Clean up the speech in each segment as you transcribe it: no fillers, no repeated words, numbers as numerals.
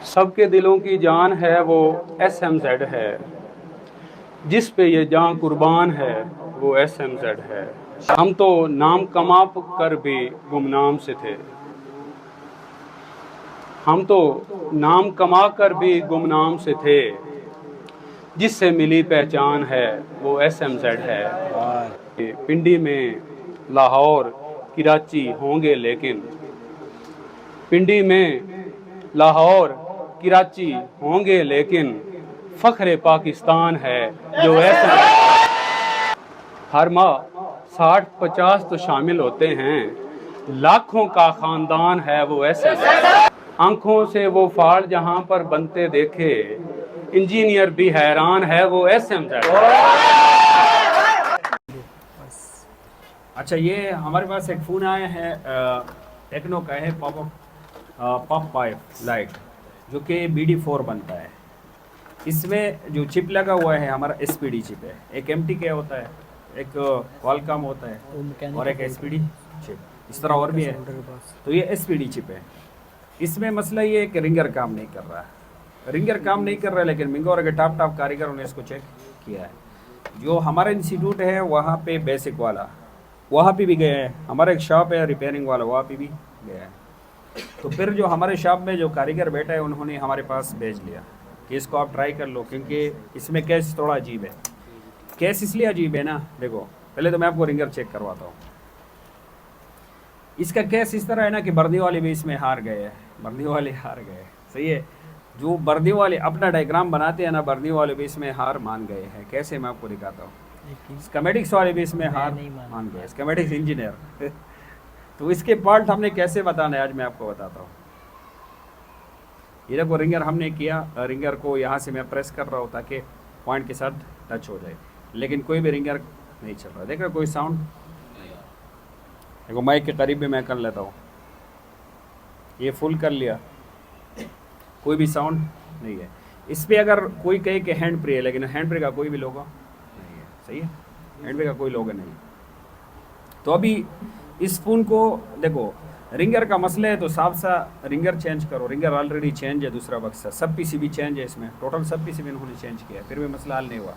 सबके दिलों की जान है वो SMZ है, जिस पे ये जान कुर्बान है वो SMZ है। हम तो नाम कमा कर भी गुमनाम से थे, हम तो नाम कमा कर भी गुमनाम से थे, जिससे मिली पहचान है वो SMZ है। पिंडी में लाहौर कराची होंगे लेकिन, पिंडी में लाहौर कराची होंगे लेकिन, फ़ख्र पाकिस्तान है जो ऐसा। हर माह 60-50 तो शामिल होते हैं, लाखों का ख़ानदान है वो ऐसा। आंखों से वो फाड़ जहां पर बनते देखे, इंजीनियर भी हैरान है वो SMZ। अच्छा, ये हमारे पास एक फ़ोन आया है, टेक्नो का है, पॉप पाइप लाइट, जो कि BD4 बनता है। इसमें जो चिप लगा हुआ है हमारा SPD चिप है। एक MTK होता है, एक क्वालकॉम होता है और एक SPD चिप, इस तरह और भी है। तो ये SPD चिप है। इसमें मसला ये है कि रिंगर काम नहीं कर रहा है, रिंगर काम नहीं कर रहा है, लेकिन मिंगोर के टॉप कारीगरों ने इसको चेक किया है। जो हमारा इंस्टीट्यूट है वहाँ पे बेसिक वाला वहाँ पे भी गए हैं, हमारा एक शॉप है रिपेयरिंग वाला वहाँ पे भी गया है। तो फिर जो हमारे शॉप में जो कारीगर बैठा है उन्होंने हमारे पास भेज लिया कि इसको आप ट्राई कर लो, क्योंकि इसमें केस थोड़ा अजीब है। केस इसलिए अजीब है ना, देखो पहले तो मैं आपको रिंगर चेक करवाता हूँ। इसका केस इस तरह है ना कि बर्दी वाले भी इसमें हार गए हैं, बर्दी वाले हार गए, सही है। जो बर्दी वाले अपना डायग्राम बनाते हैं ना, बर्दी वाले भी इसमें हार मान गए हैं। कैसे, मैं आपको दिखाता हूँ। स्कीमेटिक्स वाले भी इसमें हार मान गए, स्कीमेटिक्स इंजीनियर। तो इसके पार्ट हमने कैसे बताना है आज मैं आपको बताता हूँ। ये देखो रिंगर हमने किया, रिंगर को यहाँ से मैं प्रेस कर रहा हूँ ताकि पॉइंट के साथ टच हो जाए, लेकिन कोई भी रिंगर नहीं चल रहा। देख रहे कोई साउंड, देखो माइक के करीब भी मैं कर लेता हूँ, ये फुल कर लिया, कोई भी साउंड नहीं है। इस पर अगर कोई कहे कि हैंड फ्री है, लेकिन हैंड फ्री का कोई भी लोगो नहीं है, सही है, हैंड फ्री का कोई लोगो नहीं। तो अभी इस फ़ोन को देखो, रिंगर का मसला है तो साफ सा रिंगर चेंज करो। रिंगर ऑलरेडी चेंज है, दूसरा बक्सा सब PCB चेंज है, इसमें टोटल सब PCB इन्होंने चेंज किया है, फिर भी मसला हल नहीं हुआ।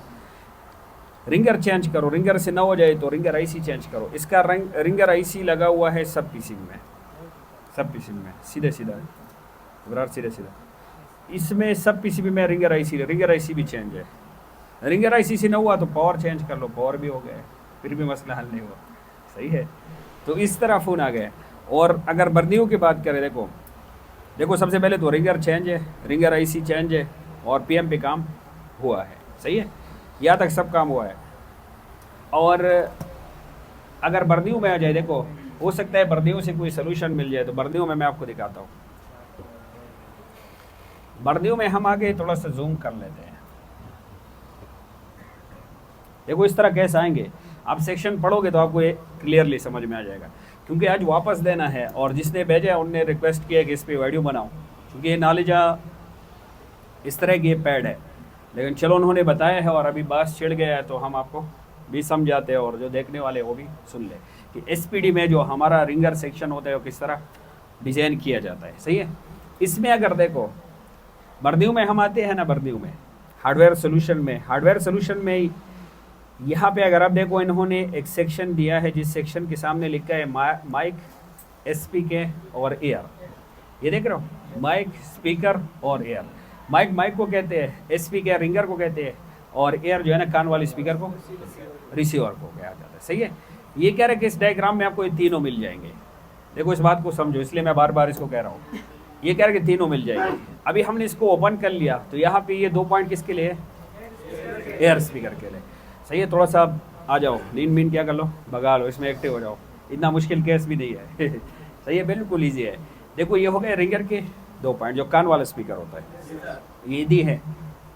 रिंगर चेंज करो, रिंगर से ना हो जाए तो रिंगर IC चेंज करो। इसका रिंगर IC लगा हुआ है सब PCB में, सब PCB में सीधे सीधा विराट सीधे सीधा, इसमें सब PCB में रिंगर IC भी चेंज है। रिंगर IC से ना हुआ तो पावर चेंज कर लो, पावर भी हो गया, फिर भी मसला हल नहीं हुआ, सही है। तो इस तरह फ़ोन आ गया। और अगर बर्नियों की बात करें, देखो सबसे पहले तो रिंगर चेंज है, रिंगर IC चेंज है और PM पे काम हुआ है, सही है, यहाँ तक सब काम हुआ है। और अगर बर्नियों में आ जाए, देखो हो सकता है बर्नियों से कोई सोल्यूशन मिल जाए, तो बर्नियों में मैं आपको दिखाता हूँ। बर्नियों में हम आगे थोड़ा सा जूम कर लेते हैं। देखो इस तरह कैसे आएंगे, आप सेक्शन पढ़ोगे तो आपको ये क्लियरली समझ में आ जाएगा, क्योंकि आज वापस देना है। और जिसने भेजा है उनने रिक्वेस्ट किया कि इस पर वीडियो बनाओ, क्योंकि ये नॉलेज इस तरह की ये पैड है, लेकिन चलो उन्होंने बताया है और अभी बात छिड़ गया है तो हम आपको भी समझाते हैं और जो देखने वाले वो भी सुन ले कि SPD में जो हमारा रिंगर सेक्शन होता है वो किस तरह डिज़ाइन किया जाता है, सही है। इसमें अगर देखो बर्नियों में हम आते हैं ना, बर्नियों में हार्डवेयर सोल्यूशन में यहाँ पे अगर आप देखो इन्होंने एक सेक्शन दिया है, जिस सेक्शन के सामने लिखा है माइक, SPK और एयर। ये देख रहे हो, माइक, स्पीकर और एयर। माइक को कहते हैं, SPK रिंगर को कहते हैं, और एयर जो है ना कान वाले स्पीकर को, रिसीवर को कहा जाता है, सही है। ये कह रहे हैं कि इस डायग्राम में आपको ये तीनों मिल जाएंगे। देखो इस बात को समझो, इसलिए मैं बार बार इसको कह रहा हूँ। ये कह रहे हैं कि तीनों मिल जाएंगे। अभी हमने इसको ओपन कर लिया तो यहाँ पे ये 2 पॉइंट किसके लिए, एयर स्पीकर के लिए, सही है। थोड़ा सा आ जाओ, नींद क्या कर लो, भगा लो, इसमें एक्टिव हो जाओ, इतना मुश्किल केस भी नहीं है। सही है, बिल्कुल ईजी है। देखो ये हो गए रिंगर के 2 पॉइंट, जो कान वाला स्पीकर होता है, ये दी है।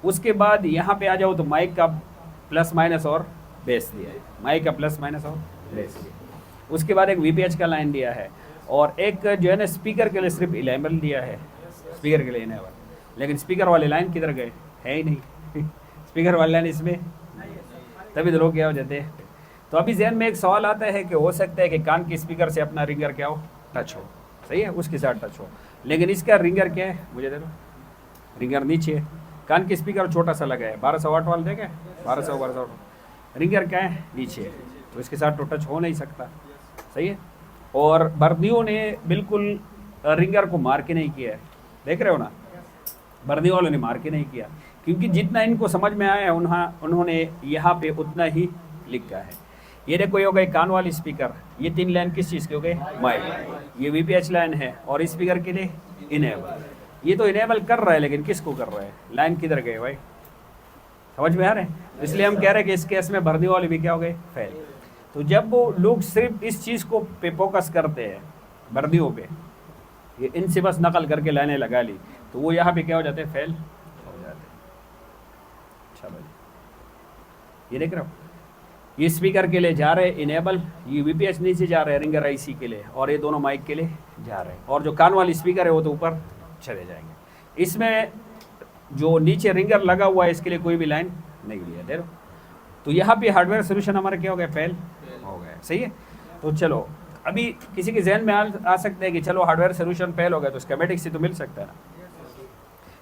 उसके बाद यहाँ पे आ जाओ तो माइक का प्लस माइनस और बेस दिया है, माइक का प्लस माइनस और बेस दिया। उसके बाद एक VPH का लाइन दिया है, और एक जो है ना स्पीकर के लिए सिर्फ इनेबल दिया है, स्पीकर के लिए इनेबल, लेकिन स्पीकर वाले लाइन किधर गए, है ही नहीं। स्पीकर वाले लाइन इसमें, तभी तो लोग क्या हो जाते हैं। तो अभी जहन में एक सवाल आता है कि हो सकता है कि कान के स्पीकर से अपना रिंगर क्या हो, टच हो, सही है, उसके साथ टच हो, लेकिन इसका रिंगर क्या है, मुझे दे दो, रिंगर नीचे है, कान के स्पीकर छोटा सा लगा है, 1200 वाट वाला देखे, 1200 वाट। रिंगर क्या है, नीचे है, तो इसके साथ तो टच हो नहीं सकता, सही है। और बर्दियों ने बिल्कुल रिंगर को मार के नहीं किया है, देख रहे हो ना, बर्दी वालों ने मार के नहीं किया, क्योंकि जितना इनको समझ में आया है उन्होंने यहाँ पे उतना ही लिखा है। ये देखो, ये हो गए कान वाली स्पीकर, ये 3 लाइन किस चीज़ के हो गए, माइक, ये VPH लाइन है, और स्पीकर के लिए इनेबल, ये तो इनेबल कर रहा है, लेकिन किसको कर रहा है, लाइन किधर गए भाई, समझ में आ रहे हैं। इसलिए हम कह रहे हैं कि इस केस में बर्दी वाले भी क्या हो गए, फेल। तो जब वो लोग सिर्फ इस चीज़ को पे फोकस करते हैं, बर्दियों पे, ये इनसे बस नकल करके लाइनें लगा ली, तो वो यहाँ पे क्या हो जाते हैं, फेल हो जाते हैं। चलो ये देख रहे हो, ये स्पीकर के लिए जा रहे हैं इनेबल, ये VPH नीचे जा रहे हैं रिंगर IC के लिए, और ये दोनों माइक के लिए जा रहे हैं, और जो कान वाली स्पीकर है वो तो ऊपर चले जाएंगे। इसमें जो नीचे रिंगर लगा हुआ है इसके लिए कोई भी लाइन नहीं लिया, देखो। तो यहाँ पे हार्डवेयर सोल्यूशन हमारे क्या हो गया, फेल हो गया, सही है। तो चलो, अभी किसी के जहन में आ सकते हैं कि चलो हार्डवेयर सोल्यूशन फेल हो गया, तो स्कीमेटिक्स से तो मिल सकता है ना।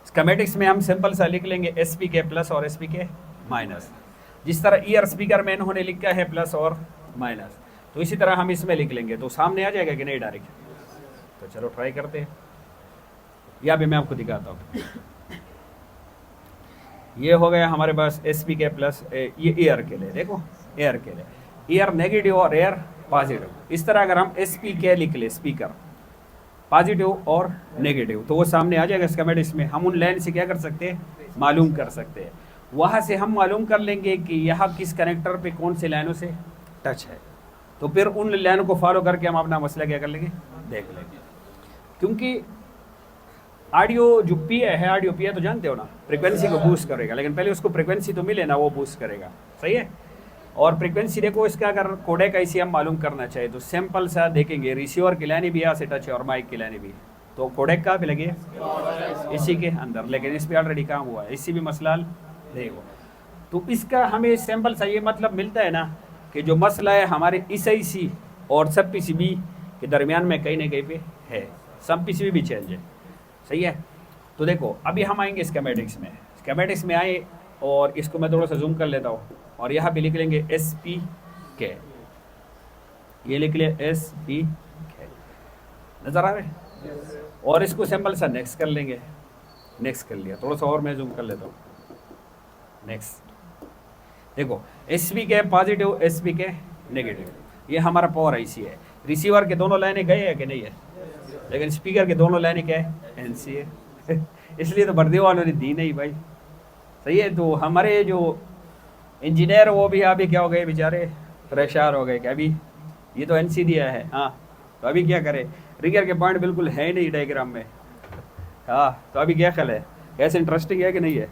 स्कीमेटिक्स में हम सिंपल सा लिख लेंगे SPK प्लस और SPK माइनस, जिस तरह ईयर स्पीकर में इन्होंने लिखा है प्लस और माइनस, तो इसी तरह हम इसमें लिख लेंगे, तो सामने आ जाएगा कि नहीं डायरेक्ट। तो चलो ट्राई करते हैं, यहाँ पे मैं आपको दिखाता हूँ। ये हो गया हमारे पास SPK प्लस, ये ईयर के लिए, देखो एयर के लिए, ईयर नेगेटिव और एयर पॉजिटिव। इस तरह अगर हम SPK लिख ले, स्पीकर पॉजिटिव और नेगेटिव, तो वो सामने आ जाएगा स्कीमेटिक्स में। हम उन लाइन से क्या कर सकते हैं, मालूम कर सकते हैं। वहाँ से हम मालूम कर लेंगे कि यहाँ किस कनेक्टर पे कौन से लाइनों से टच है, तो फिर उन लाइनों को फॉलो करके हम अपना मसला क्या कर लेंगे, देख लेंगे। क्योंकि ऑडियो जो PA है, ऑडियो PA तो जानते हो ना, फ्रिक्वेंसी को बूस्ट करेगा, लेकिन पहले उसको फ्रिक्वेंसी तो मिले ना, वो बूस्ट करेगा, सही है। और फ्रिक्वेंसी देखो, इसका अगर कोडेक IC हम मालूम करना चाहिए तो सिंपल सा देखेंगे, रिसीवर की लाइन भी यहाँ से टच है और माइक की लाइन भी, तो कोडेक कहाँ पे लगे, इसी के अंदर, लेकिन इस पर ऑलरेडी काम हुआ है, इसी भी मसला नहीं हुआ। तो इसका हमें सिंपल सा ये मतलब मिलता है ना कि जो मसला है हमारे इस IC और सब PCB के दरमियान में कहीं ना कहीं पे है, सब PCB भी चेंज है, सही है। तो देखो, अभी हम आएंगे स्कीमेटिक्स में, स्कीमेटिक्स में आए और इसको मैं थोड़ा सा जूम कर लेता हूँ, और यहाँ पे लिख लेंगे SPK, ये लिख लिया SPK, नज़र आ रहे हैं। और इसको सिंपल सा नेक्स्ट कर लेंगे, नेक्स्ट कर लिया, थोड़ा सा और मैं जूम कर लेता हूँ, नेक्स्ट। देखो SPK पॉजिटिव, SPK नेगेटिव, ये हमारा पावर IC है। रिसीवर के दोनों लाइनें गए हैं कि नहीं है, लेकिन स्पीकर के दोनों लाइनें क्या है, NC है। इसलिए तो बर्दी वालों ने दी नहीं भाई, सही है। तो हमारे जो इंजीनियर वो भी अभी क्या हो गए बेचारे, परेशान हो गए कि अभी ये तो NC दिया है, हाँ तो अभी क्या करें, रिगर के पॉइंट बिल्कुल है नहीं डायग्राम में, हाँ तो अभी क्या ख्याल है, कैसे इंटरेस्टिंग है कि नहीं है।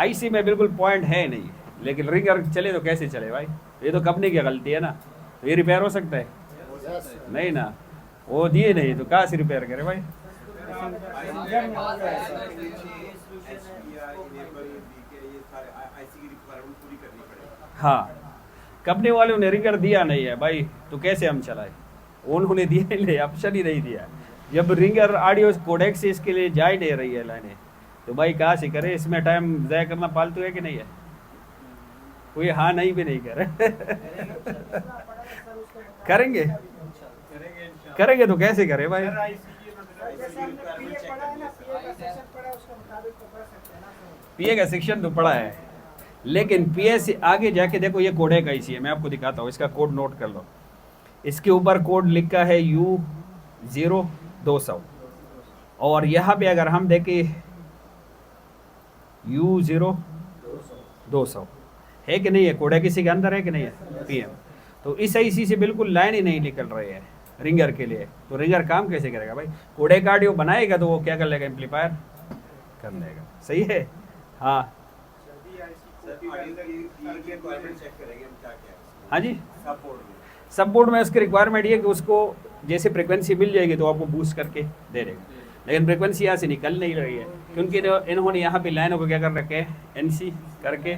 IC में बिल्कुल पॉइंट है नहीं, लेकिन रिगर चले तो कैसे चले भाई, ये तो कंपनी की गलती है ना, तो ये रिपेयर हो सकता है नहीं ना, वो दिए नहीं तो कहाँ से रिपेयर करे भाई। हाँ, कंपनी वालों ने रिगर दिया नहीं है भाई, तो कैसे हम चलाए, उन्होंने दिया नहीं, ऑप्शन ही नहीं दिया। जब रिंगर ऑडियो कोडेक से इसके लिए जा ही नहीं रही है लाइनें, तो भाई कहाँ से करे, इसमें टाइम ज़ाया करना फालतू है कि नहीं है, कोई हाँ नहीं भी नहीं करे। करेंगे करेंगे तो कैसे करे भाई। PA का सेक्शन तो पढ़ा है, लेकिन PA से आगे जाके देखो, ये कोडेक IC है, मैं आपको दिखाता हूँ, इसका कोड नोट कर लो। इसके ऊपर कोड लिखा है U0200, और यहाँ पे अगर हम देखें U0200 है कि नहीं है, कोडेक इसी के अंदर है कि नहीं है, PM। तो इस IC से बिल्कुल लाइन ही नहीं निकल रही है रिंगर के लिए, तो रिंगर काम कैसे करेगा भाई, कोडेक ऑडियो बनाएगा तो वो क्या कर लेगा, एम्पलीफायर कर लेगा, सही है। हाँ हाँ जी, सब बोर्ड में उसकी रिक्वायरमेंट ये कि उसको जैसे फ्रिक्वेंसी मिल जाएगी तो आपको बूस्ट करके दे देगा, लेकिन फ्रिक्वेंसी यहाँ से निकल नहीं रही है, क्योंकि इन्होंने यहाँ पे लाइनों को क्या कर रखे है, NC करके।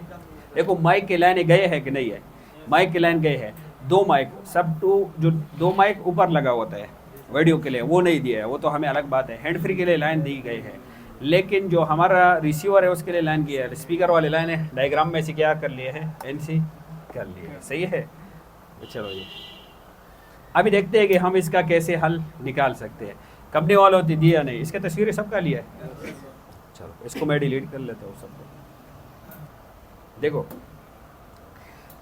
देखो माइक के लाइनें गए हैं कि नहीं है, माइक के लाइन गए हैं, 2 माइक सब जो 2 माइक ऊपर लगा होता है वीडियो के लिए, वो नहीं दिया है, वो तो हमें अलग बात है। हैंड फ्री के लिए लाइन दी गई है, लेकिन जो हमारा रिसीवर है उसके लिए लाइन की है, स्पीकर वाले लाइन है, डायग्राम में से क्या कर लिए हैं, एनसी कर लिए है। सही है। तो चलो ये अभी देखते हैं कि हम इसका कैसे हल निकाल सकते हैं। कंपनी वालों ने दिया नहीं, इसके तस्वीरें सबका लिया है। चलो इसको मैं डिलीट कर लेता हूँ सबको। देखो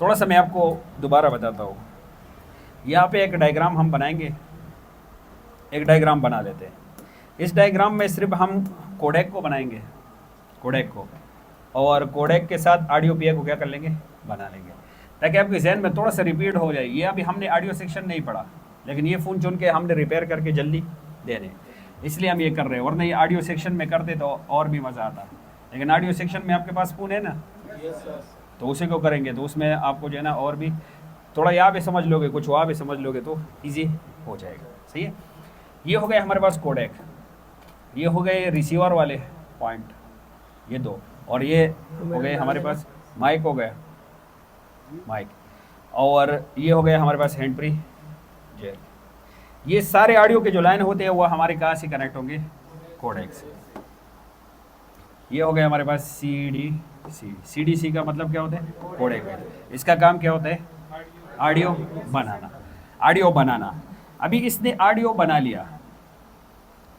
थोड़ा सा मैं आपको दोबारा बताता हूँ। यहाँ पे एक डायग्राम हम बनाएंगे, एक डायग्राम बना लेते हैं। इस डायग्राम में सिर्फ हम कोडेक को बनाएंगे, कोडेक को, और कोडेक के साथ ऑडियो पीए को क्या कर लेंगे, बना लेंगे, ताकि आपके जहन में थोड़ा सा रिपीट हो जाए। ये अभी हमने ऑडियो सेक्शन नहीं पढ़ा, लेकिन ये फ़ोन चुन के हमने रिपेयर करके जल्दी देने, इसलिए हम ये कर रहे हैं। वरना ये ऑडियो सेक्शन में करते तो और भी मज़ा आता। लेकिन ऑडियो सेक्शन में आपके पास फ़ोन है ना, तो उसी को करेंगे तो उसमें आपको जो है ना और भी थोड़ा यहाँ पे समझ लोगे, कुछ वहाँ पे समझ लोगे तो ईजी हो जाएगा। सही है। ये हो गए हमारे पास कोडेक, ये हो गए रिसीवर वाले पॉइंट, ये दो, और ये हो गए हमारे पास माइक, हो गया माइक, और ये हो गया हमारे पास हैंड फ्री जेक। ये सारे ऑडियो के जो लाइन होते हैं वो हमारे कहाँ से कनेक्ट होंगे, कोडेक से। ये हो गया हमारे पास सीडीसी। सीडीसी का मतलब क्या होता है, कोडेक है। इसका काम क्या होता है, ऑडियो बनाना, ऑडियो बनाना। अभी इसने ऑडियो बना लिया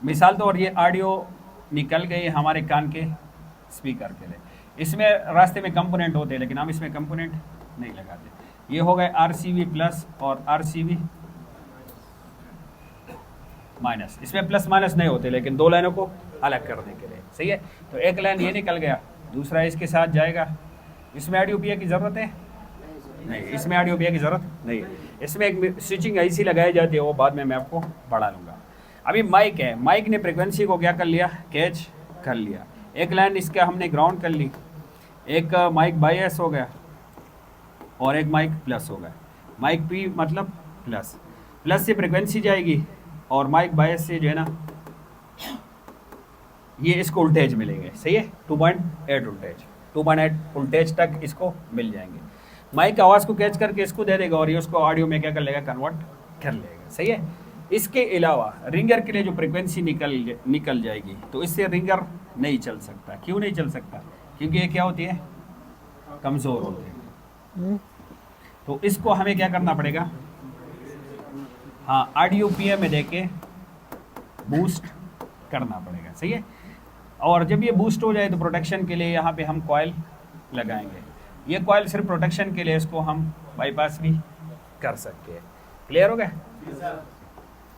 मिसाल तो, और ये ऑडियो निकल गई हमारे कान के स्पीकर के लिए। इसमें रास्ते में कंपोनेंट होते हैं, लेकिन हम इसमें कंपोनेंट नहीं लगाते। ये हो गए आरसीवी प्लस और आरसीवी माइनस। इसमें प्लस माइनस नहीं होते, लेकिन दो लाइनों को अलग करने के लिए। सही है। तो एक लाइन ये निकल गया, दूसरा इसके साथ जाएगा। इसमें ऑडियो पीए की ज़रूरत है नहीं, इसमें ऑडियो पीए की ज़रूरत नहीं है। इसमें एक स्विचिंग ऐसी लगाई जाती है, वो बाद में मैं आपको बढ़ा लूँगा। अभी माइक है, माइक ने फ्रिक्वेंसी को क्या कर लिया, कैच कर लिया। एक लाइन इसका हमने ग्राउंड कर ली, एक माइक बायस हो गया और एक माइक प्लस हो गया। माइक पी मतलब प्लस, प्लस से फ्रिक्वेंसी जाएगी और माइक बायस से जो है ना ये इसको वोल्टेज मिलेंगे। सही है। 2.8 वोल्टेज, 2.8 वोल्टेज तक इसको मिल जाएंगे। माइक आवाज़ को कैच करके इसको दे देगा और ये उसको ऑडियो में क्या कर लेगा, कन्वर्ट कर लेगा। सही है। इसके अलावा रिंगर के लिए जो फ्रिक्वेंसी निकल जाएगी, तो इससे रिंगर नहीं चल सकता। क्यों नहीं चल सकता, क्योंकि ये क्या होती है, कमज़ोर होती है। तो इसको हमें क्या करना पड़ेगा, हाँ ऑडियो पीए में देके बूस्ट करना पड़ेगा। सही है। और जब ये बूस्ट हो जाए तो प्रोटेक्शन के लिए यहाँ पे हम कॉइल लगाएंगे। ये कॉइल सिर्फ प्रोटेक्शन के लिए, इसको हम बाईपास भी कर सकते हैं। क्लियर हो गया।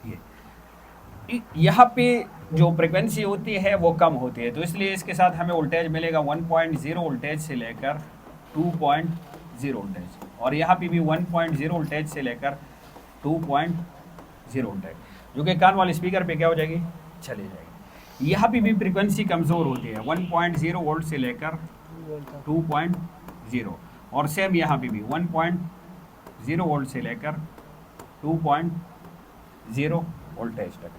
ये यहाँ पे जो फ्रिक्वेंसी होती है वो कम होती है, तो इसलिए इसके साथ हमें वोल्टेज मिलेगा 1.0 वोल्टेज से लेकर 2.0 वोल्टेज, और यहाँ पे भी 1.0 वोल्टेज से लेकर 2.0 वोल्टेज, जो कि कान वाले स्पीकर पे क्या हो जाएगी, चली जाएगी। यहाँ पे भी फ्रिक्वेंसी कमज़ोर होती है, 1.0 वोल्ट से लेकर 2.0, और सेम यहाँ पे भी 1.0 वोल्ट से लेकर 2.0 वोल्टेज तक।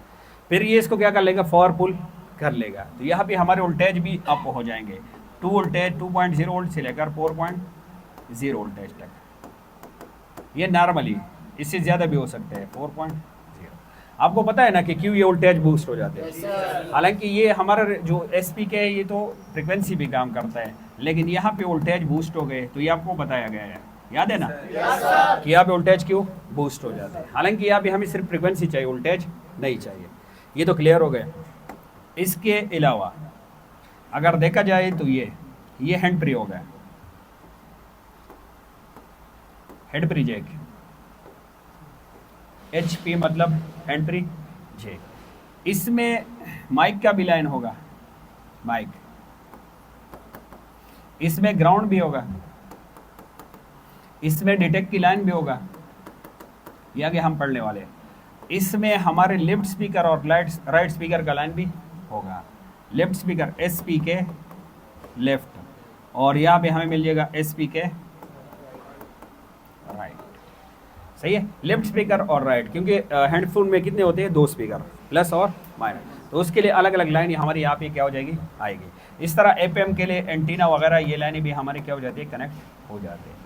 फिर ये इसको क्या कर लेगा, फॉर पुल कर लेगा। तो यहाँ पे हमारे वोल्टेज भी अप हो जाएंगे, 2 वोल्टेज 2.0 वोल्ट से लेकर 4.0 वोल्टेज तक। ये नॉर्मली, इससे ज़्यादा भी हो सकते हैं 4.0। आपको पता है ना कि क्यों ये वोल्टेज बूस्ट हो जाते हैं। हालांकि ये हमारा जो एसपीके है ये तो फ्रिक्वेंसी भी काम करता है, लेकिन यहाँ पे वोल्टेज बूस्ट हो गए तो ये आपको बताया गया है, याद है ना, कि यहाँ पे वोल्टेज क्यों बूस्ट हो जाते हैं। हालांकि यहाँ पे हमें सिर्फ फ्रिक्वेंसी चाहिए, वोल्टेज नहीं चाहिए। ये तो क्लियर हो गया। इसके अलावा अगर देखा जाए तो ये हैंड फ्री हो गया, हैंड फ्री जैक, HP मतलब हैंड फ्री जैक। इसमें माइक का भी लाइन होगा, माइक, इसमें ग्राउंड भी होगा, इसमें डिटेक्ट की लाइन भी होगा, ये आगे हम पढ़ने वाले हैं। इसमें हमारे लेफ्ट स्पीकर और राइट स्पीकर का लाइन भी होगा। लेफ्ट स्पीकर SPK लेफ्ट, और यहाँ पे हमें मिल जाएगा SPK राइट। सही है। लेफ्ट स्पीकर और राइट, क्योंकि हैंडफोन में कितने होते हैं, 2 स्पीकर, प्लस और माइनस, तो उसके लिए अलग अलग लाइन हमारी यहाँ पे क्या हो जाएगी, आएगी। इस तरह FM के लिए एंटीना वगैरह ये लाइनें भी हमारी क्या हो जाती है, कनेक्ट हो जाते हैं।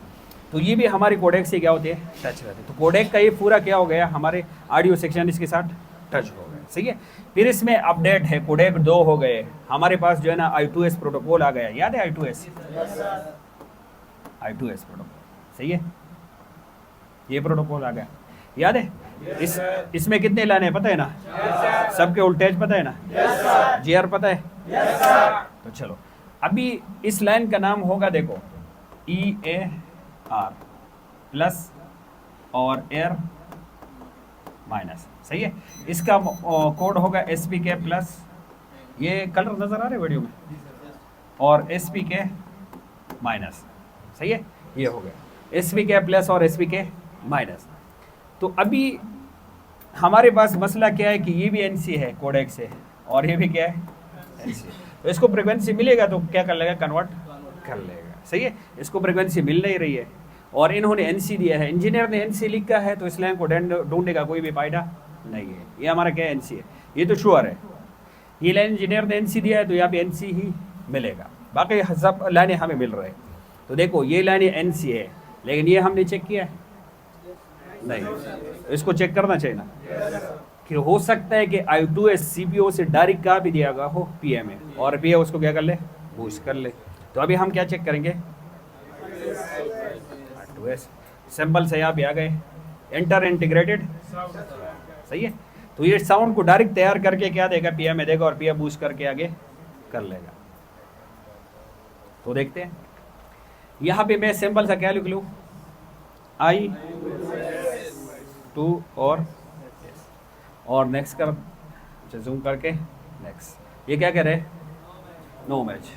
तो ये भी हमारे कोडेक से क्या होते हैं, टच रहते हैं। तो कोडेक का ये पूरा क्या हो गया, हमारे ऑडियो सेक्शन इसके साथ टच हो गया। सही है। फिर इसमें अपडेट है, कोडेक 2 हो गए, हमारे पास जो है ना I2S प्रोटोकॉल आ गया, याद है I2S? I2S प्रोटोकॉल, सही है, ये प्रोटोकॉल आ गया, याद है? इसमें कितने लाइन है पता है ना? सबके वोल्टेज पता है ना? GR पता है? तो चलो अभी इस लाइन का नाम होगा देखो EAR प्लस और एयर माइनस, सही है। इसका कोड होगा SPK प्लस, ये कलर नजर आ रहे वीडियो में, और SPK माइनस, सही है, ये हो गया SPK प्लस और SPK माइनस। तो अभी हमारे पास मसला क्या है कि ये भी NC है कोडेक से, और ये भी क्या है NC, तो इसको फ्रिक्वेंसी मिलेगा तो क्या कर लेगा, कन्वर्ट कर लेगा, सही है। इसको फ्रिक्वेंसी मिल नहीं रही है और इन्होंने NC दिया है, इंजीनियर ने NC लिखा है, तो इस लाइन को ढूंढने का कोई भी फायदा नहीं है। ये हमारा क्या NC है, ये तो श्योर है, ये लाइन इंजीनियर ने NC दिया है तो यहाँ पे NC ही मिलेगा, बाकी सब लाइनें हमें मिल रहे हैं। तो देखो ये लाइन NC है, लेकिन ये हमने चेक किया है नहीं, इसको चेक करना चाहिए ना, कि हो सकता है कि I2S CPO से डायरेक्ट कहाँ भी दिया गया हो PM में, और PA उसको क्या कर ले, बूस्ट कर ले। तो अभी हम क्या चेक करेंगे, I2S सिंपल से यहाँ पे आ गए, एंटर इंटीग्रेटेड, सही है। तो ये साउंड को डायरेक्ट तैयार करके क्या देगा, PM में देगा, और PA बूस्ट करके आगे कर लेगा। तो देखते हैं, यहाँ पे मैं सिंपल सा क्या लिख लूँ, I2 और नेक्स्ट कर, जूम करके नेक्स्ट, ये क्या कह रहे हैं, नो मैच,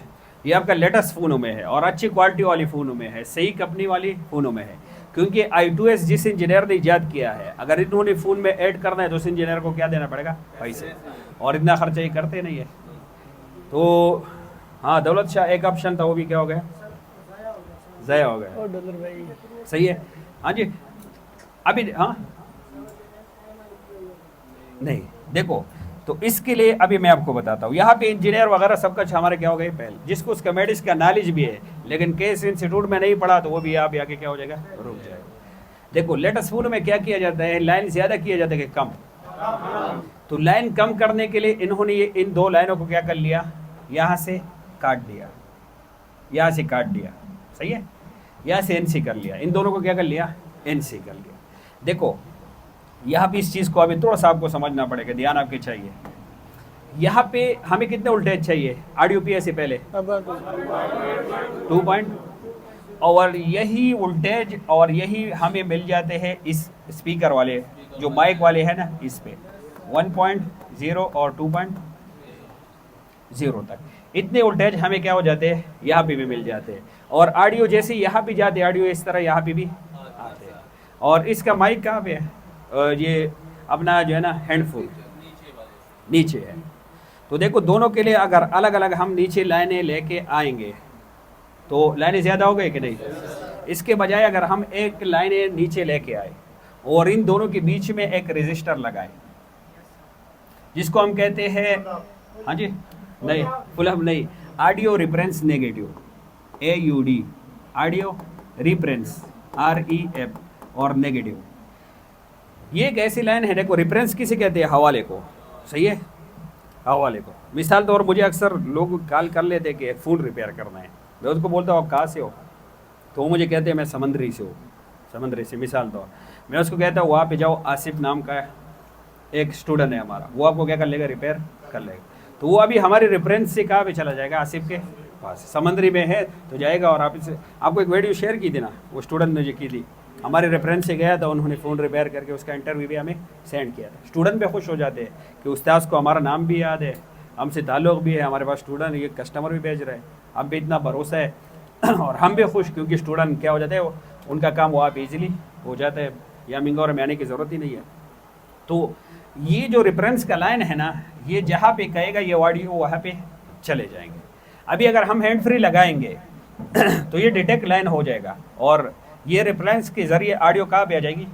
ये आपका लेटेस्ट फ़ोनों में है और अच्छी क्वालिटी वाली फ़ोनों में है, सही कंपनी वाली फ़ोनों में है, क्योंकि I2S जिस इंजीनियर ने ईजाद किया है, अगर इन्होंने फ़ोन में ऐड करना है तो उस इंजीनियर को क्या देना पड़ेगा, पैसे, और इतना खर्चा ये करते नहीं है। तो हाँ, दौलत शाह एक ऑप्शन था, वो भी क्या हो गया, ज़ाया हो गया, सही है। हाँ जी, अभी हाँ नहीं, देखो तो इसके लिए अभी मैं आपको बताता हूँ, यहाँ पे इंजीनियर वगैरह सब कुछ हमारे क्या हो गए पहले, जिसको स्कीमेटिक्स का नॉलेज भी है लेकिन केस इंस्टीट्यूट में नहीं पढ़ा, तो वो भी यहाँ पे आके क्या हो जाएगा, रुक जाएगा। देखो लेटेस्ट फोन में क्या किया जाता है, लाइन ज़्यादा किया जाता है कि कम, तो लाइन कम करने के लिए इन्होंने ये इन दो लाइनों को क्या कर लिया, यहाँ से काट दिया, यहाँ से काट दिया, सही है, यहाँ से NC कर लिया, इन दोनों को क्या कर लिया, NC कर लिया। देखो यहाँ पे इस चीज़ को अभी थोड़ा सा आपको समझना पड़ेगा, ध्यान आपके चाहिए। यहाँ पे हमें कितने वोल्टेज चाहिए, ऑडियो PA से पहले 2 पॉइंट, और यही वोल्टेज और यही हमें मिल जाते हैं इस स्पीकर वाले जो माइक वाले हैं ना, इस पे 1.0 और 2.0 तक इतने वोल्टेज हमें क्या हो जाते हैं, यहाँ पे भी मिल जाते हैं। और ऑडियो जैसे यहाँ पे जाते हैं, ऑडियो इस तरह यहाँ पे भी आते हैं। और इसका माइक कहाँ पे है, ये अपना जो है ना हैंडफुल नीचे है। तो देखो दोनों के लिए अगर अलग अलग हम नीचे लाइनें लेके आएंगे तो लाइनें ज़्यादा हो गई कि नहीं, इसके बजाय अगर हम एक लाइनें नीचे लेके आए और इन दोनों के बीच में एक रेजिस्टर लगाए जिसको हम कहते हैं, हाँ जी नहीं फुल हम नहीं, audio reference negative, AUD, audio reference REF और नेगेटिव, ये एक ऐसी लाइन है। देखो रिफरेंस किसे कहते हैं, हवाले को, सही है, हवाले को। मिसाल तौर मुझे अक्सर लोग कॉल कर लेते हैं कि एक फ़ोन रिपेयर करना है, मैं उसको बोलता हूँ आप कहाँ से हो, तो वो मुझे कहते हैं मैं समंदरी से हूँ, समंदरी से मिसाल तौर, मैं उसको कहता हूँ वहाँ पे जाओ, आसिफ नाम का एक स्टूडेंट है हमारा, वो आपको क्या कर लेगा, रिपेयर कर लेगा। तो वो अभी हमारे रेफरेंस से कहाँ पे चला जाएगा, आसिफ के पास, समंदरी में है तो जाएगा। और आप इससे आपको एक वीडियो शेयर की थी ना, वो स्टूडेंट ने जो की थी, हमारे रेफरेंस से गया था, उन्होंने फ़ोन रिपेयर करके उसका इंटरव्यू भी हमें सेंड किया था। स्टूडेंट भी खुश हो जाते हैं कि उस्ताद को हमारा नाम भी याद है, हमसे ताल्लुक़ भी है, हमारे पास स्टूडेंट, ये कस्टमर भी भेज रहे हैं, हम भी इतना भरोसा है और हम भी खुश, क्योंकि स्टूडेंट क्या हो जाते हैं, उनका काम वहाँ पर ईजिली हो जाता है, या मिंगौर में आने की ज़रूरत ही नहीं है। तो ये जो रेफरेंस का लाइन है ना, ये जहाँ पे कहेगा ये ऑडियो वहाँ पे चले जाएंगे। अभी अगर हम हैंड फ्री लगाएंगे तो ये डिटेक्ट लाइन हो जाएगा और ये रेफरेंस के ज़रिए ऑडियो कहाँ पे आ जाएगी,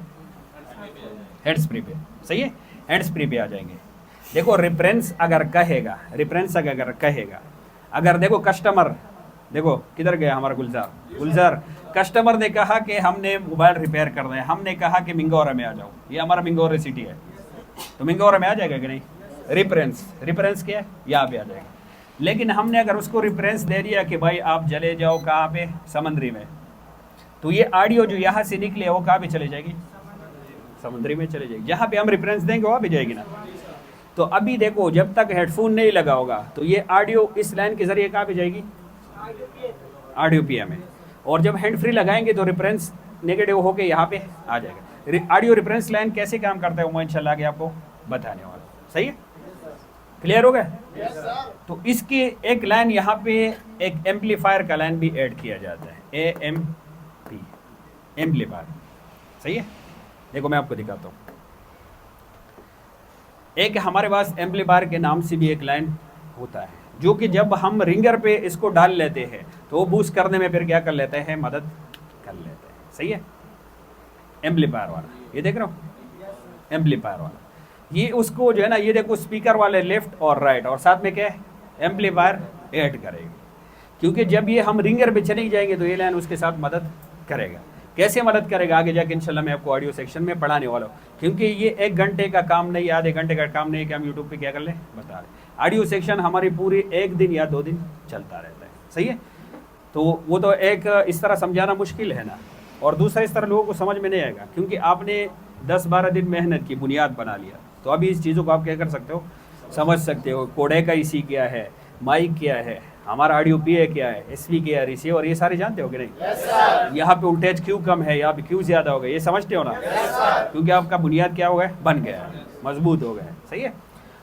हैंड्स फ्री पे, सही है, हैंड्स फ्री पे आ जाएंगे। देखो रेफरेंस अगर कहेगा, रेफरेंस अगर कहेगा, अगर देखो कस्टमर, देखो किधर गया हमारा गुलजार, गुलजार कस्टमर ने कहा कि हमने मोबाइल रिपेयर करना है, हमने कहा कि मिंगौरा में आ जाओ, ये हमारा मिंगौरा सिटी है, तो मिंगौरा में आ जाएगा कि नहीं, रिफरेंस क्या है, यहाँ पे आ जाएगा। लेकिन हमने अगर उसको रेफरेंस दे दिया कि भाई आप चले जाओ कहाँ पे, समंदरी में, तो ये ऑडियो जो यहाँ से निकले वो कहाँ पे चले जाएगी, समंदरी में चले जाएगी। जहाँ पे हम रेफरेंस देंगे वहाँ पे जाएगी ना। तो अभी देखो जब तक हेडफोन नहीं लगा होगा तो ये ऑडियो इस लाइन के जरिए कहाँ पे जाएगी, ऑडियो पीए में। और जब हैंड फ्री लगाएंगे तो रेफरेंस नेगेटिव होके यहाँ पे आ जाएगा। ऑडियो रेफरेंस लाइन कैसे काम करता है वो मैं इंशाल्लाह आगे आपको बताने वाला। सही है, क्लियर हो गया? तो इसकी एक लाइन यहाँ पे एक एम्पलीफायर का लाइन भी ऐड किया जाता है, AMP एम्पलीफायर। सही है, देखो मैं आपको दिखाता हूँ। एक हमारे पास एम्पलीफायर के नाम से भी एक लाइन होता है, जो कि जब हम रिंगर पे इसको डाल लेते हैं तो वो बूस्ट करने में फिर क्या कर लेते हैं, मदद कर लेते हैं। सही है, एम्पलीफायर वाला ये देख रहे हो, एम्पलीफायर वाला ये उसको जो है ना, ये देखो स्पीकर वाले लेफ्ट और राइट और साथ में क्या है, एम्पलीफायर ऐड करेगी। क्योंकि जब ये हम रिंगर पे चले जाएंगे तो ये लाइन उसके साथ मदद करेगा। कैसे मदद करेगा आगे जाके इंशाल्लाह मैं आपको ऑडियो सेक्शन में पढ़ाने वाला हूँ। क्योंकि ये 1 घंटे का काम नहीं, आधे घंटे का काम नहीं कि हम यूट्यूब पे क्या कर ले बता रहे। ऑडियो सेक्शन हमारी पूरी 1 दिन या 2 दिन चलता रहता है। सही है, तो वो तो एक इस तरह समझाना मुश्किल है ना, और दूसरा इस तरह लोगों को समझ में नहीं आएगा क्योंकि आपने 10-12 दिन मेहनत की, बुनियाद बना लिया। तो अभी इस चीज़ों को आप क्या कर सकते हो, समझ सकते हो। कोडे का इसी क्या है, माइक क्या है, हमारा ऑडियो पीए क्या है, एसपी क्या है, रिसीवर, ये सारे जानते हो कि नहीं? यहाँ पे वोल्टेज क्यों कम है, यहाँ पे क्यों ज़्यादा हो गया, ये समझते हो ना? क्योंकि आपका बुनियाद क्या हो गया, बन गया है, मजबूत हो गया। सही है,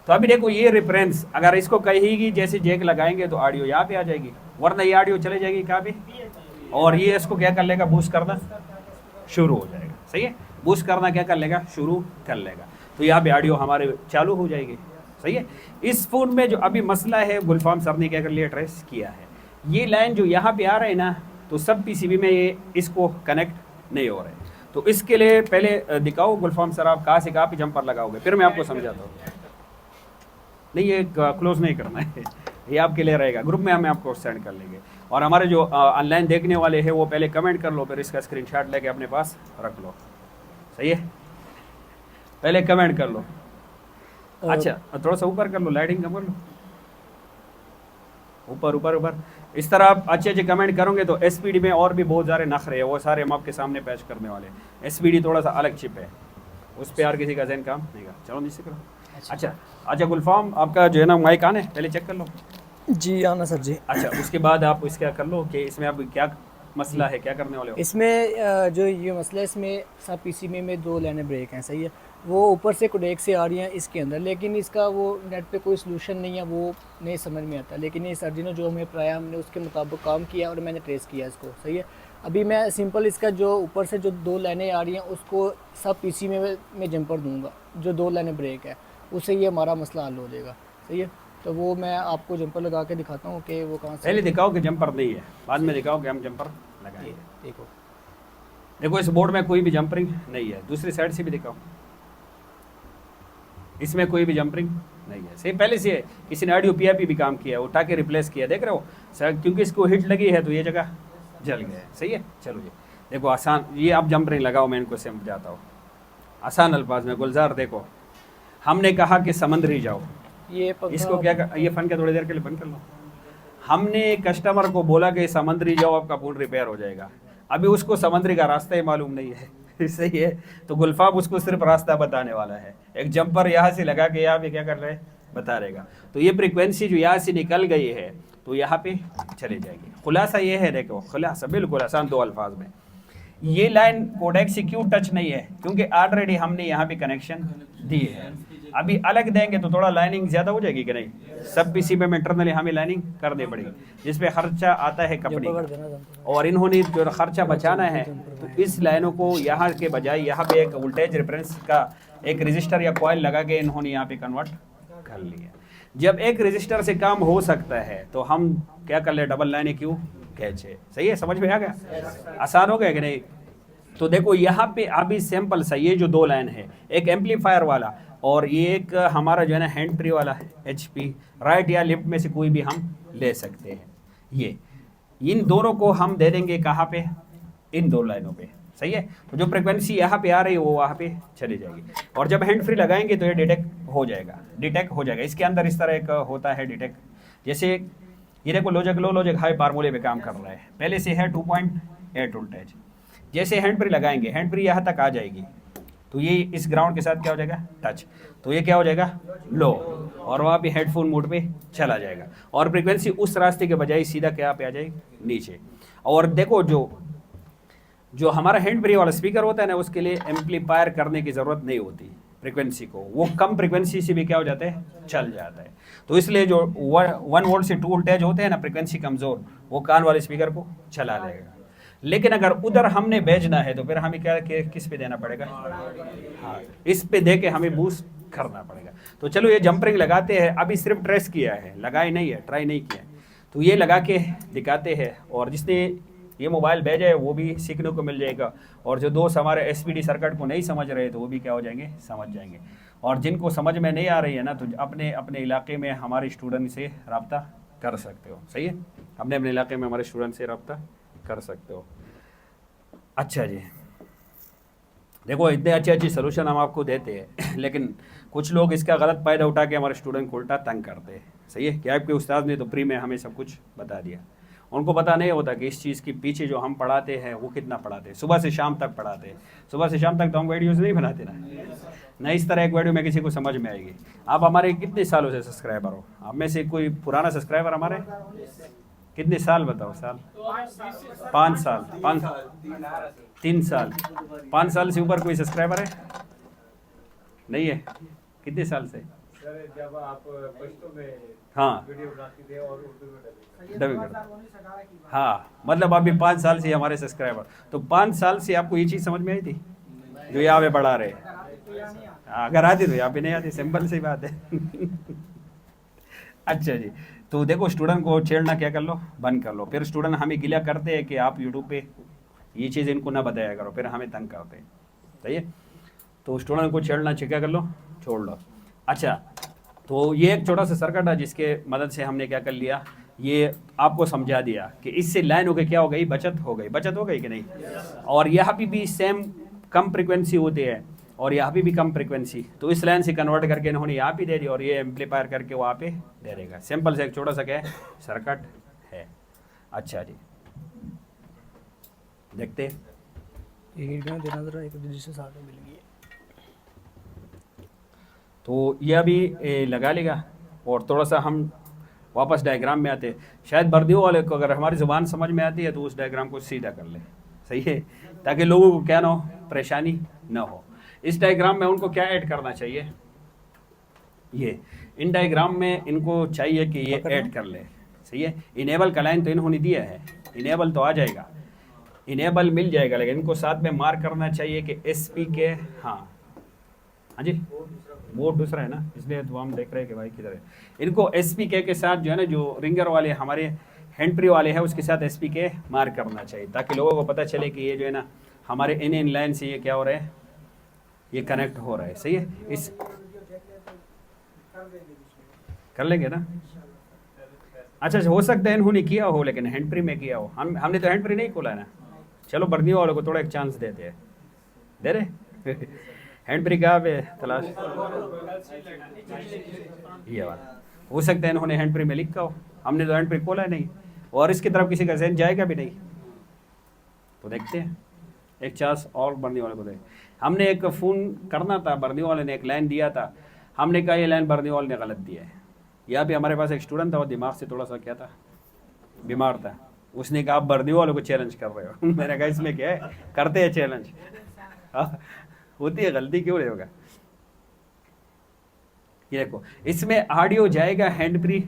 तो अभी देखो ये रेफरेंस अगर इसको कहेगी जैसे जैक लगाएंगे तो ऑडियो यहाँ पे आ जाएगी, वरना ये ऑडियो चले जाएगी कहाँ पे, और ये इसको क्या कर लेगा, बूस्ट करना शुरू हो जाएगा। सही है, बूस्ट करना क्या कर लेगा, शुरू कर लेगा। तो यहाँ पे ऑडियो हमारे चालू हो जाएगी। सही है, इस फोन में जो अभी मसला है गुलफाम सर ने क्या कर लिया, ट्रेस किया है। ये लाइन जो यहाँ पे आ रहा है ना, तो सब पीसीबी में ये इसको कनेक्ट नहीं हो रहे। तो इसके लिए पहले दिखाओ गुलफाम सर आप कहाँ से कहाँ पे जंपर लगाओगे, फिर मैं आपको समझाता हूँ। नहीं, ये क्लोज नहीं करना है, ये आपके लिए रहेगा, ग्रुप में हम आपको सेंड कर लेंगे। और हमारे जो ऑनलाइन देखने वाले हैं वो पहले कमेंट कर लो, फिर इसका स्क्रीनशॉट लेके अपने पास रख लो। सही है, पहले कमेंट कर लो। अच्छा थोड़ा सा ऊपर कर लो, लाइटिंग कम कर लो, ऊपर ऊपर ऊपर। इस तरह आप अच्छे अच्छे कमेंट करोगे तो एसपीडी में और भी बहुत सारे नखरे हैं, वो सारे हम आपके सामने पेश करने वाले हैं। एसपीडी थोड़ा सा अलग चिप है, उस पर हर किसी का जहन काम नहीं का। चलो नीचे करो। अच्छा गुलफाम आपका जो है ना माइक आने पहले चेक कर लो। जी आना सर जी। अच्छा उसके बाद आप इसका कर लो कि इसमें आप क्या मसला है, क्या करने वाले हो? इसमें जो ये मसला है, इसमें सब पीसीबी में 2 लाइनें ब्रेक हैं। सही है, वो ऊपर से कोडेक से आ रही हैं इसके अंदर, लेकिन इसका वो नेट पे कोई सलूशन नहीं है, वो नहीं समझ में आता। लेकिन ये सर जी ने जो हमें पढ़ाया हमने उसके मुताबिक काम किया और मैंने ट्रेस किया इसको। सही है, अभी मैं सिंपल इसका जो ऊपर से जो 2 लाइनें आ रही हैं उसको सब पीसीबी में जंपर दूंगा, जो 2 लाइनें ब्रेक है उससे ये हमारा मसला हल हो जाएगा। सही है, तो वो मैं आपको जंपर लगा के दिखाता हूँ कि वो कहाँ से। पहले दिखाओ कि जंपर नहीं है, बाद में दिखाओ कि हम जंपर लगाएंगे। देखो इस बोर्ड में कोई भी जंपरिंग नहीं है, दूसरी साइड से भी दिखाओ, इसमें कोई भी जंपरिंग नहीं है। सही, पहले से किसी ने ऑडियो पीआईपी भी काम किया, उठा के रिप्लेस किया, देख रहे हो सर, क्योंकि इसको हिट लगी है तो ये जगह जल गया है। सही है, चलो जी देखो आसान, ये आप जंपरिंग लगाओ, मैं इनको समझाता हूँ आसान अल्फाज में। गुलजार देखो, हमने कहा कि समंदरी जाओ, ये इसको क्या ये फन के थोड़ी देर के लिए बंद कर लो। हमने कस्टमर को बोला कि समंदरी जाओ आपका फोन रिपेयर हो जाएगा, अभी उसको समंदरी का रास्ता ही मालूम नहीं है। सही है, तो गुलफाम उसको सिर्फ रास्ता बताने वाला है। एक जंपर यहाँ से लगा के यहाँ पे क्या कर रहे हैं बता रहेगा। तो ये फ्रिक्वेंसी जो यहाँ से निकल गई है तो यहाँ पे चली जाएगी। खुलासा ये है, देखो खुलासा बिल्कुल आसान 2 अल्फाज में। ये लाइन कोडेक से क्यों टच नहीं है, क्योंकि ऑलरेडी हमने यहाँ पे कनेक्शन दी है। अभी अलग देंगे तो थोड़ा लाइनिंग ज़्यादा हो जाएगी कि नहीं, सब पीसीबी में इंटरनली हमें लाइनिंग करनी पड़ेगी, जिसपे खर्चा आता है कंपनी का, और इन्होंने जो खर्चा बचाना है तो इस लाइनों को यहाँ के बजाय यहाँ पे एक वोल्टेज रेफरेंस का एक रजिस्टर या कॉइल लगा के इन्होंने यहाँ पे कन्वर्ट कर लिया। जब एक रजिस्टर से काम हो सकता है तो हम क्या कर ले, डबल लाइनें क्यों खींचे। सही है, समझ में आ गया, आसान हो गया कि नहीं? तो देखो यहाँ पे अभी सैंपल सा ये जो 2 लाइन है, एक एम्पलीफायर वाला और ये एक हमारा जो है ना हैंड फ्री वाला HP, राइट या लेफ्ट में से कोई भी हम ले सकते हैं। ये इन दोनों को हम दे देंगे कहाँ पे, इन 2 लाइनों पे। सही है। तो जो फ्रिक्वेंसी यहाँ पे आ रही है वो वहाँ पे चली जाएगी, और जब हैंड फ्री लगाएंगे तो ये डिटेक्ट हो जाएगा। इसके अंदर इस तरह एक होता है डिटेक्ट, जैसे ये देखो लॉजिक लो लॉजिक हाई फार्मूले पे काम कर रहा है, पहले से है 2.8 वोल्टेज। जैसे हैंड फ्री लगाएंगे, हैंड फ्री यहाँ तक आ जाएगी तो ये इस ग्राउंड के साथ क्या हो जाएगा, टच, तो ये क्या हो जाएगा, लो, और वहाँ पे हेडफोन मोड पे चला जाएगा, और फ्रिक्वेंसी उस रास्ते के बजाय सीधा क्या पे आ जाएगी, नीचे। और देखो जो हमारा हैंड फ्री वाला स्पीकर होता है ना, उसके लिए एम्पलीफायर करने की ज़रूरत नहीं होती फ्रिक्वेंसी को, वो कम फ्रिक्वेंसी से भी क्या हो जाता है, चल जाता है। तो इसलिए जो 1 वोल्ट से 2 वोल्टेज होते हैं ना, फ्रिक्वेंसी कमज़ोर, वो कान वाले स्पीकर को चला लेगा। लेकिन अगर उधर हमने भेजना है तो फिर हमें क्या किस पे देना पड़ेगा, हाँ, इस पे दे के हमें बूस्ट करना पड़ेगा। तो चलो ये जंपरिंग लगाते हैं, अभी सिर्फ ट्रेस किया है, लगाई नहीं है, ट्राई नहीं किया है, तो ये लगा के दिखाते हैं, और जिसने ये मोबाइल भेजा है वो भी सीखने को मिल जाएगा, और जो दोस्त हमारे SPD सर्किट को नहीं समझ रहे तो वो भी क्या हो जाएंगे, समझ जाएंगे। और जिनको समझ में नहीं आ रही है ना, तो अपने अपने इलाके में हमारे स्टूडेंट से रब्ता कर सकते हो, सही है, अपने अपने इलाके में हमारे स्टूडेंट से रब्ता कर सकते हो। अच्छा जी, देखो इतने अच्छे सलूशन हम आपको देते हैं, लेकिन कुछ लोग इसका गलत फ़ायदा उठा के हमारे स्टूडेंट को उल्टा तंग करते हैं, सही है, कि आपके उस्ताद ने तो फ्री में हमें सब कुछ बता दिया। उनको पता नहीं होता कि इस चीज़ के पीछे जो हम पढ़ाते हैं वो कितना पढ़ाते हैं, सुबह से शाम तक पढ़ाते हैं। सुबह से शाम तक तो हम वीडियोज़ नहीं बनाते ना इस तरह एक वीडियो में किसी को समझ में आएगी। आप हमारे कितने सालों से सब्सक्राइबर हो, आप में से कोई पुराना सब्सक्राइबर हमारे कितने साल, बताओ साल, 5 साल, 3 साल, 5 साल से ऊपर कोई सब्सक्राइबर है, नहीं है, कितने साल से, जब आप पश्तो में हाँ वीडियो बनाते थे और उर्दू में डबिंग करते, हाँ, मतलब अभी 5 साल से हमारे सब्सक्राइबर, तो 5 साल से आपको ये चीज़ समझ में आई थी जो यहाँ पे बढ़ा रहे, अगर आती तो यहाँ पे नहीं आती, सिंपल सी बात है। अच्छा जी, तो देखो स्टूडेंट को छेड़ना क्या कर लो, बंद कर लो। फिर स्टूडेंट हमें गिला करते हैं कि आप यूट्यूब पे ये चीज़ इनको ना बताया करो, फिर हमें तंग करते हैं, सही है। तो स्टूडेंट को छेड़ना क्या कर लो, छोड़ लो। अच्छा, तो ये एक छोटा सा सर्किट है जिसके मदद से हमने क्या कर लिया, ये आपको समझा दिया कि इससे लाइन हो गई, क्या हो गई, बचत हो गई कि नहीं। और यहाँ पे भी सेम कम फ्रिक्वेंसी होती है और यहाँ पे भी कम फ्रिक्वेंसी, तो इस लाइन से कन्वर्ट करके इन्होंने यहाँ पे दे दी और ये एम्पलीफायर करके वहाँ पे दे देगा। सिंपल से एक छोटा सा क्या है, सर्किट है। अच्छा जी, देखते ये देना जरा, एक जिससे साथ में मिल गई। तो ये अभी लगा लेगा, और थोड़ा सा हम वापस डायग्राम में आते। शायद बर्दियों वाले को अगर हमारी ज़ुबान समझ में आती है तो उस डायग्राम को सीधा कर ले, सही है, ताकि लोगों को क्या ना हो, परेशानी ना हो। इस डायग्राम में उनको क्या ऐड करना चाहिए, ये इन डायग्राम में इनको चाहिए कि ये ऐड कर ले, सही है। इनेबल का लाइन तो इन्होंने दिया है, इनेबल तो आ जाएगा, इनेबल मिल जाएगा, लेकिन इनको साथ में मार्क करना चाहिए कि SPK, हाँ जी, वो दूसरा है ना, इसलिए तो हम देख रहे हैं कि भाई किधर है। इनको SPK के साथ जो है ना, जो रिंगर वाले हमारे हैंड फ्री वाले हैं उसके साथ SPK मार्क करना चाहिए, ताकि लोगों को पता चले कि ये जो है ना हमारे इन लाइन से ये क्या हो रहा है, ये कनेक्ट हो रहा है, सही है। इस कर लेंगे ना। अच्छा, हो सकता है इन्होंने किया हो लेकिन हैंड फ्री में किया हो, हमने तो हैंड फ्री नहीं खोला है ना। चलो बर्नी वालों को थोड़ा एक चांस देते हैं, दे रहे हैंड फ्री कहाँ पे तलाश, ये वाला हो सकता है इन्होंने हैंड फ्री में लिखा हो, हमने तो हैंड फ्री खोला नहीं, और इसकी तरफ किसी का जहन जाएगा भी नहीं। तो देखते हैं, एक चांस और बर्नी वाले को दे। हमने एक फ़ोन करना था, बर्नी वाले ने एक लाइन दिया था, हमने कहा ये लाइन बर्नी वाले ने गलत दिया है। यहाँ भी हमारे पास एक स्टूडेंट था, वो दिमाग से थोड़ा सा क्या था, बीमार था, उसने कहा आप बर्नी वालों को चैलेंज कर रहे हो। मैंने कहा इसमें क्या है, करते हैं चैलेंज, होती है, गलती क्यों नहीं होगा। ये देखो, इसमें ऑडियो जाएगा हैंड फ्री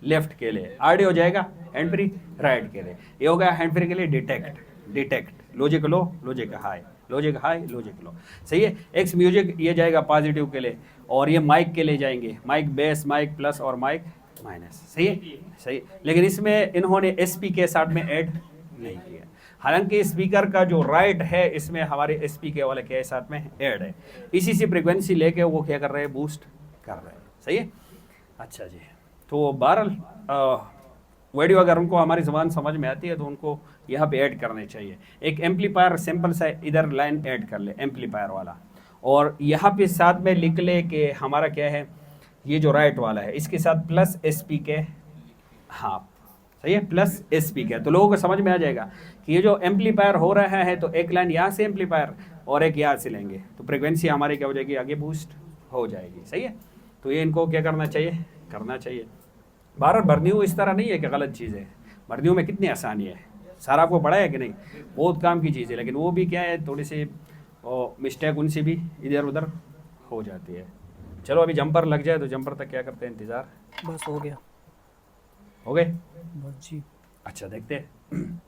लेफ्ट के लिए, ऑडियो जाएगा हैंड फ्री राइट के लिए। ये होगा हैंड फ्री के लिए detect, logic low, logic high, logic high, logic low, सही है। एक्स म्यूजिक ये जाएगा पॉजिटिव के लिए, और ये माइक के लिए जाएंगे, माइक बेस, माइक प्लस और माइक माइनस, सही है, सही। लेकिन इसमें इन्होंने SPK साथ में ऐड नहीं किया, हालांकि स्पीकर का जो राइट है इसमें हमारे SPK वाले के साथ में ऐड है, इसी से फ्रिक्वेंसी लेके वो क्या कर रहे हैं, बूस्ट कर रहे हैं, सही है। अच्छा जी, तो बहरहाल वीडियो अगर उनको हमारी ज़बान समझ में आती है तो उनको यहाँ पे ऐड करने चाहिए। एक एम्पलीफायर सिंपल सा इधर लाइन ऐड कर ले एम्पलीफायर वाला, और यहाँ पे साथ में लिख ले कि हमारा क्या है, ये जो राइट वाला है इसके साथ प्लस SP के, हाँ सही है, प्लस SP के, तो लोगों को समझ में आ जाएगा कि ये जो एम्पलीफायर हो रहा है तो एक लाइन यहाँ से एम्पलीफायर और एक यहाँ से लेंगे तो फ्रिक्वेंसी हमारी क्या हो जाएगी, आगे बूस्ट हो जाएगी। सही है, तो ये इनको क्या करना चाहिए, करना चाहिए। भारत बर्नियो इस तरह नहीं है कि गलत चीज़ है, बर्नियो में कितनी आसानी है, सारा आपको पड़ा है कि नहीं, बहुत काम की चीज़ है, लेकिन वो भी क्या है थोड़ी सी मिस्टेक उनसे भी इधर उधर हो जाती है। चलो अभी जंपर लग जाए तो जंपर तक क्या करते हैं इंतज़ार। बस हो गया, हो गए बस जी। अच्छा देखते हैं।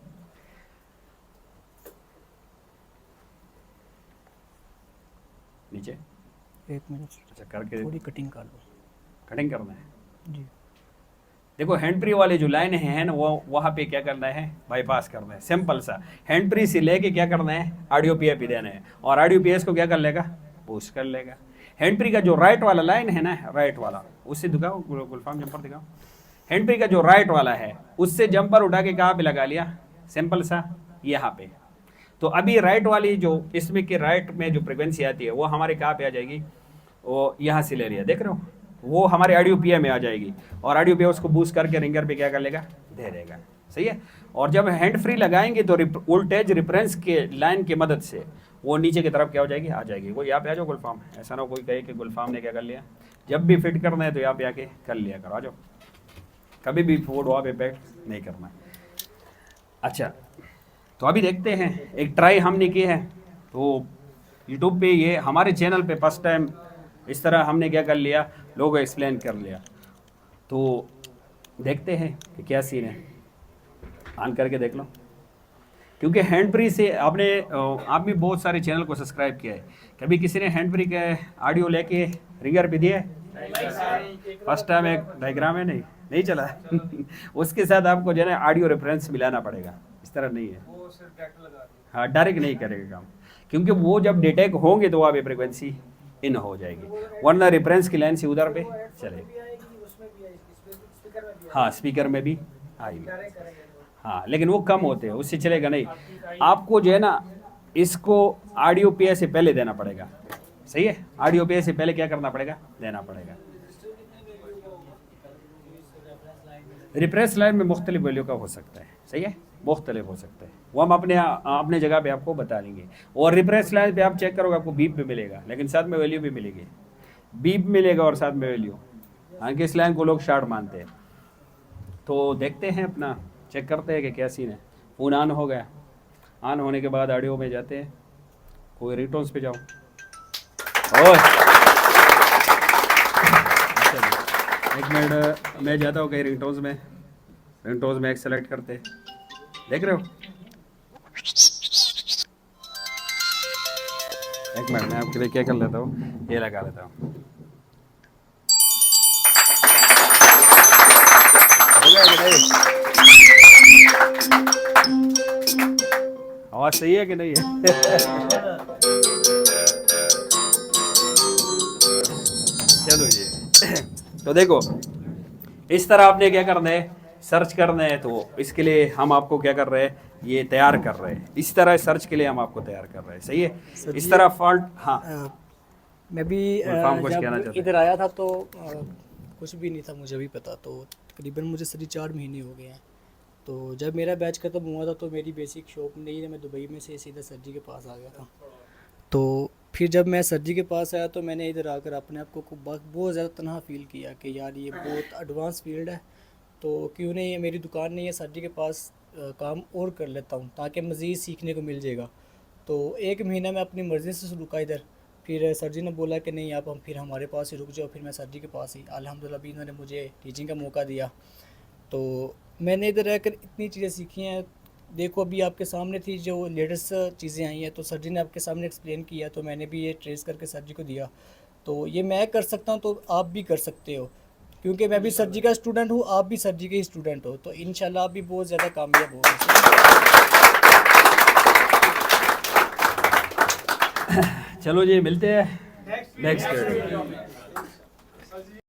नीचे 1 मिनट, अच्छा करके थोड़ी कटिंग कर लो। कटिंग करना है। जी देखो हैंड फ्री वाले जो लाइन है ना, वो वहाँ पे क्या करना है, बाईपास करना है, सिंपल सा। हैंड फ्री से लेके क्या करना है, ऑडियो PF देना है, और ऑडियो PS को क्या कर लेगा, बूस्ट कर लेगा। हैंड फ्री का जो राइट वाला लाइन है ना, राइट वाला, उससे दिखाओ गुलफाम जंपर दिखाओ। हैंड फ्री का जो राइट वाला है उससे जंपर उठा के कहाँ पे लगा लिया, सिंपल सा यहाँ पे। तो अभी राइट वाली जो इसमें के राइट में जो फ्रिक्वेंसी आती है वो हमारे कहाँ पे आ जाएगी, वो यहाँ से ले लिया, देख रहे हो, वो हमारे ऑडियो PA में आ जाएगी, और ऑडियो PA उसको बूस्ट करके रिंगर पे क्या कर लेगा, दे देगा। सही है, और जब हैंड फ्री लगाएंगे तो वोल्टेज रिफरेंस के लाइन की मदद से वो नीचे की तरफ क्या हो जाएगी, आ जाएगी। वो यहाँ पे आ जाओ गुलफाम, ऐसा ना कोई कहे कि गुलफाम ने क्या कर लिया, जब भी फिट करना है तो यहाँ पे आके कर लिया करो, आ जाओ, कभी भी फोर्ड वहाँ पे बैठ नहीं करना है। अच्छा तो अभी देखते हैं, एक ट्राई हमने की है, तो यूट्यूब पे ये हमारे चैनल पे फर्स्ट टाइम इस तरह हमने क्या कर लिया, लोगों को एक्सप्लेन कर लिया, तो देखते हैं कि क्या सीन है। ऑन करके देख लो, क्योंकि हैंड फ्री से आपने आप भी बहुत सारे चैनल को सब्सक्राइब किया है, कभी किसी ने हैंड फ्री के ऑडियो लेके रिंगर पे दिया है? फर्स्ट टाइम एक डायग्राम है, नहीं चला। उसके साथ आपको जो है ना ऑडियो रेफरेंस मिलाना पड़ेगा, इस तरह नहीं है, हाँ डायरेक्ट नहीं करेगा काम, क्योंकि वो जब डिटेक्ट होंगे तो वहाँ पे फ्रिक्वेंसी इन हो जाएगी, वरना रेफरेंस की लाइन से उधर पे चलेगी। हाँ स्पीकर में भी आएगी, हाँ लेकिन वो कम होते हैं, उससे चलेगा नहीं। आपको जो है ना इसको ऑडियो PA से पहले देना पड़ेगा। सही है, ऑडियो PA से पहले क्या करना पड़ेगा, देना पड़ेगा। रिफ्रेश लाइन में मुख्तलिफ वैल्यू का हो सकता है, सही है, मुख्तलिफ हो सकता है, वो हम अपने जगह पे आपको बता देंगे। और रिफ्रेश लाइन पे आप चेक करोगे आपको बीप भी मिलेगा, लेकिन साथ में वैल्यू भी मिलेगी, बीप मिलेगा और साथ में वैल्यू। हालांकि इस लाइन को लोग शार्ट मानते हैं, तो देखते हैं, अपना चेक करते हैं कि क्या सीन है। फ़ोन ऑन हो गया, ऑन होने के बाद ऑडियो में जाते हैं, कोई रिटर्न्स पे जाओ, और एक मिनट मैं जाता हूँ कहीं रिंगटोन्स में एक सेलेक्ट करते, देख रहे हो, एक मिनट मैं आपके लिए क्या कर लेता हूँ, ये लगा लेता हूँ। आवाज सही है कि नहीं है? चलो ये तो देखो, इस तरह आपने क्या करना है, सर्च करना है, तो इसके लिए हम आपको क्या कर रहे हैं, ये तैयार कर रहे हैं, इस तरह सर्च के लिए हम आपको तैयार कर रहे हैं। सही है, इस तरह फॉल्ट। हाँ मैं भी जब इधर आया था तो कुछ भी नहीं था मुझे भी पता, तो तकरीबन मुझे 4.5 महीने हो गए हैं। तो जब मेरा बैच ख़त्म हुआ था तो मेरी बेसिक शॉप नहीं है, मैं दुबई में से सीधा सर जी के पास आ गया था। तो फिर जब मैं सर जी के पास आया तो मैंने इधर आकर अपने आप को बहुत ज़्यादा तनहा फील किया कि यार ये बहुत एडवांस फील्ड है, तो क्यों नहीं, ये मेरी दुकान नहीं है, सर जी के पास काम और कर लेता हूँ ताकि मज़ीद सीखने को मिल जाएगा। तो 1 महीना मैं अपनी मर्ज़ी से रुका इधर, फिर सर जी ने बोला कि नहीं आप फिर हमारे पास ही रुक जाओ, फिर मैं सर जी के पास ही अल्हम्दुलिल्लाह भी इन्होंने मुझे टीचिंग का मौका दिया। तो मैंने इधर रहकर इतनी चीज़ें सीखी हैं। देखो अभी आपके सामने थी जो लेटेस्ट चीज़ें आई हैं, तो सर जी ने आपके सामने एक्सप्लेन किया, तो मैंने भी ये ट्रेस करके सर जी को दिया। तो ये मैं कर सकता हूँ तो आप भी कर सकते हो, क्योंकि मैं भी सर जी का स्टूडेंट हूँ, आप भी सर जी के ही स्टूडेंट हो, तो इंशाल्लाह आप भी बहुत ज़्यादा कामयाब हो। चलो जी मिलते हैं नेक्स्ट वीडियो।